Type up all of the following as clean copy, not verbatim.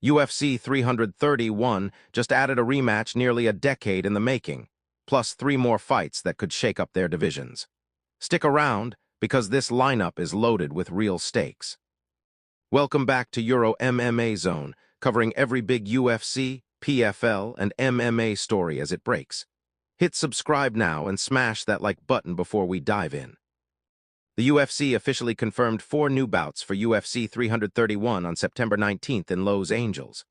UFC 331 just added a rematch nearly a decade in the making, plus 3 more fights that could shake up their divisions. Stick around, because this lineup is loaded with real stakes. Welcome back to Euro MMA Zone, covering every big UFC, PFL, and MMA story as it breaks. Hit subscribe now and smash that like button before we dive in. The UFC officially confirmed 4 new bouts for UFC 331 on September 19th in Los Angeles.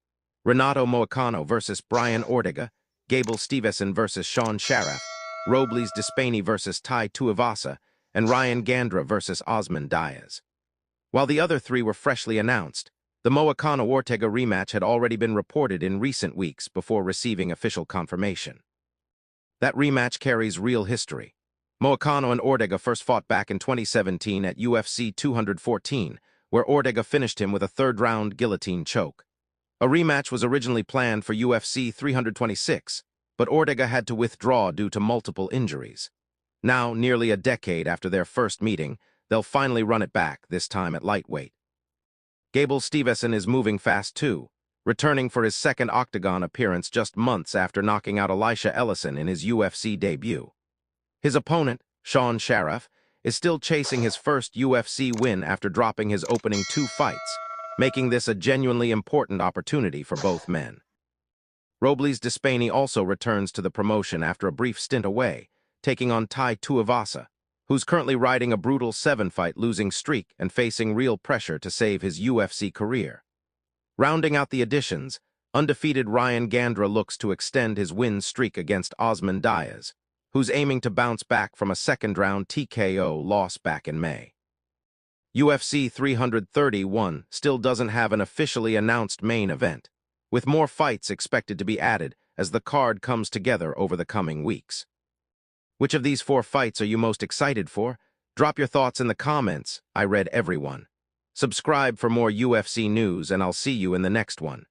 Renato Moicano versus Brian Ortega, Gable Steveson versus Sharaf, Robles Despaini versus Tai Tuivasa, and Ryan Gandra versus Osman Diaz. While the other 3 were freshly announced, the Moicano-Ortega rematch had already been reported in recent weeks before receiving official confirmation. That rematch carries real history. Moicano and Ortega first fought back in 2017 at UFC 214, where Ortega finished him with a third-round guillotine choke. A rematch was originally planned for UFC 326, but Ortega had to withdraw due to multiple injuries. Now, nearly a decade after their first meeting, they'll finally run it back, this time at lightweight. Gable Steveson is moving fast too, returning for his second octagon appearance just months after knocking out Elisha Ellison in his UFC debut. His opponent, Sharaf, is still chasing his first UFC win after dropping his opening 2 fights, making this a genuinely important opportunity for both men. Robles Despaini also returns to the promotion after a brief stint away, taking on Tai Tuivasa, who's currently riding a brutal 7-fight losing streak and facing real pressure to save his UFC career. Rounding out the additions, undefeated Ryan Gandra looks to extend his win streak against Osman Diaz, who's aiming to bounce back from a second-round TKO loss back in May. UFC 331 still doesn't have an officially announced main event, with more fights expected to be added as the card comes together over the coming weeks. Which of these 4 fights are you most excited for? Drop your thoughts in the comments. I read everyone. Subscribe for more UFC news, and I'll see you in the next one.